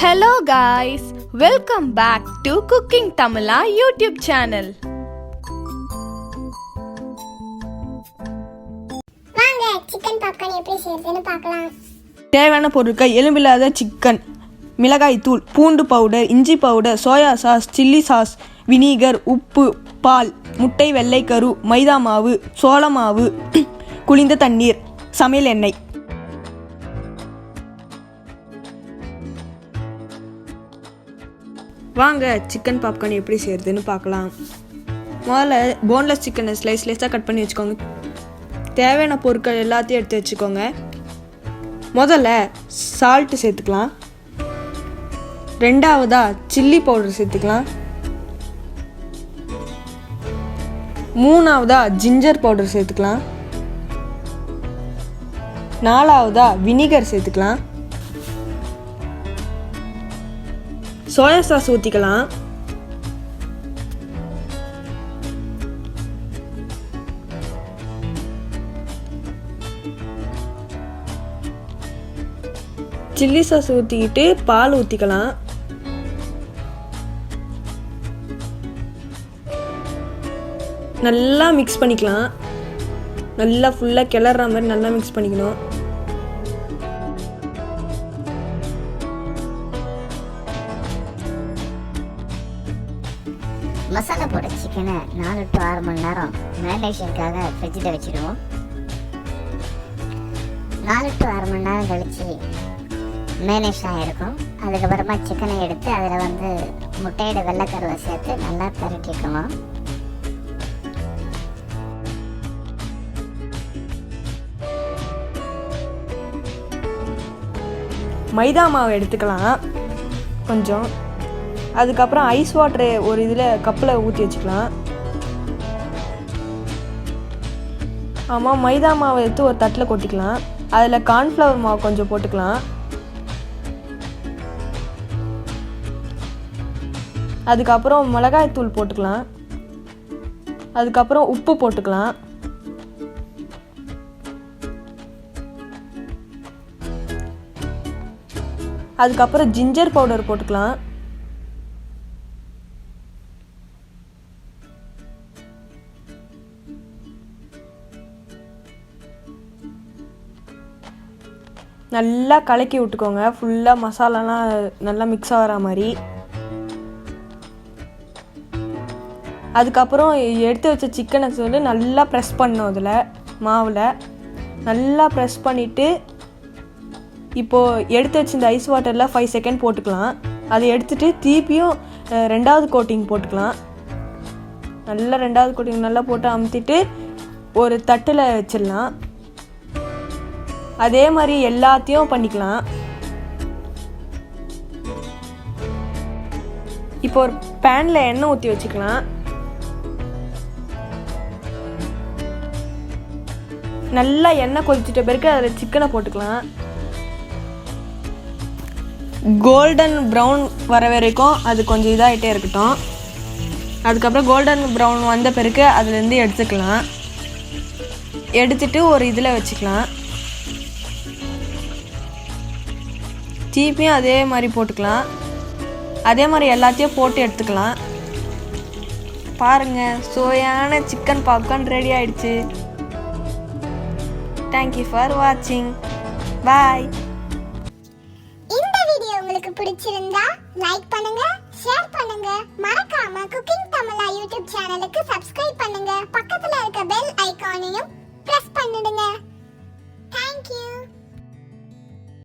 Hello guys, welcome back to Cooking Tamila YouTube channel. வாங்க chicken popcorn எப்படி செய்யறதுன்னு பார்க்கலாம். தேவையான பொருட்கள்: எலும்பில்லாத சிக்கன், மிளகாய் தூள், பூண்டு பவுடர், இஞ்சி powder, soya sauce, chilli sauce, vinegar, உப்பு, பால், முட்டை வெள்ளைக்கரு, மைதா மாவு, சோள மாவு, குளிர்ந்த தண்ணீர், சமையல் எண்ணெய். வாங்க சிக்கன் பாப்கார்ன் எப்படி செய்யறதுன்னு பார்க்கலாம். முதல்ல போன்லெஸ் சிக்கனை ஸ்லைஸாக கட் பண்ணி வச்சுக்கோங்க. தேவையான பொருட்கள் எல்லாத்தையும் எடுத்து வச்சுக்கோங்க. முதல்ல சால்ட்டு சேர்த்துக்கலாம். ரெண்டாவதாக சில்லி பவுடர் சேர்த்துக்கலாம். மூணாவதாக ஜிஞ்சர் பவுடர் சேர்த்துக்கலாம். நாலாவதாக வினிகர் சேர்த்துக்கலாம். சோயா சாஸ் ஊற்றிக்கலாம். சில்லி சாஸ் ஊற்றிக்கிட்டு பால் ஊற்றிக்கலாம். நல்லா மிக்ஸ் பண்ணிக்கலாம். நல்லா ஃபுல்லாக கிளற மாதிரி நல்லா மிக்ஸ் பண்ணிக்கணும். மசாலா போட்ட சிக்கனை 4 to 6 மணி நேரம் மேரினேஷனுக்காக ஃப்ரிட்ஜில் வச்சுடுவோம். 4 to 6 மணி நேரம் கழித்து மேரினேஷன் ஆகிருக்கும். அதுக்கப்புறமா சிக்கனை எடுத்து அதில் முட்டையோட வெள்ளைக்கருவை சேர்த்து நல்லா பரட்டிக்கணும். மைதா மாவு எடுத்துக்கலாம் கொஞ்சம். அதுக்கப்புறம் ஐஸ் வாட்டரு ஒரு இதில் கப்பில் ஊற்றி வச்சுக்கலாம். ஆமாம், மைதா மாவை எடுத்து ஒரு தட்டில் கொட்டிக்கலாம். அதில் கார்ன்ஃப்ளவர் மாவு கொஞ்சம் போட்டுக்கலாம். அதுக்கப்புறம் மிளகாய் தூள் போட்டுக்கலாம். அதுக்கப்புறம் உப்பு போட்டுக்கலாம். அதுக்கப்புறம் ஜிஞ்சர் பவுடர் போட்டுக்கலாம். நல்லா கலக்கி விட்டுக்கோங்க. ஃபுல்லாக மசாலாலாம் நல்லா மிக்ஸ் ஆகிற மாதிரி. அதுக்கப்புறம் எடுத்து வச்ச சிக்கனை நல்லா ப்ரெஸ் பண்ணணும். அதில் மாவில் நல்லா ப்ரெஸ் பண்ணிவிட்டு இப்போது எடுத்து வச்ச இந்த ஐஸ் வாட்டரில் 5 செகண்ட் போட்டுக்கலாம். அதை எடுத்துகிட்டு திருப்பியும் 2வது கோட்டிங் போட்டுக்கலாம். நல்லா 2வது கோட்டிங் நல்லா போட்டு அமுத்திட்டு ஒரு தட்டில் வச்சிடலாம். அதே மாதிரி எல்லாத்தையும் பண்ணிக்கலாம். இப்போ ஒரு பேனில் எண்ணெய் ஊற்றி வச்சுக்கலாம். நல்லா எண்ணெய் கொதிச்சிட்ட பிறகு அதில் சிக்கனை போட்டுக்கலாம். கோல்டன் ப்ரௌன் வர வரைக்கும் அது கொஞ்சம் இதாகிட்டே இருக்கட்டும். அதுக்கப்புறம் கோல்டன் ப்ரௌன் வந்த பிறகு அதுலேருந்து எடுத்துக்கலாம். எடுத்துட்டு ஒரு இதில் வச்சுக்கலாம். திருப்பியும் அதே மாதிரி போட்டுக்கலாம். அதே மாதிரி எல்லாத்தையும் போட்டு எடுத்துக்கலாம். பாருங்கள், சுவையான சிக்கன் பாப்கார்ன் ரெடி ஆயிடுச்சு. தேங்க்யூ ஃபார் வாட்சிங். பாய். இந்த வீடியோ உங்களுக்கு பிடிச்சிருந்தா லைக் பண்ணுங்க,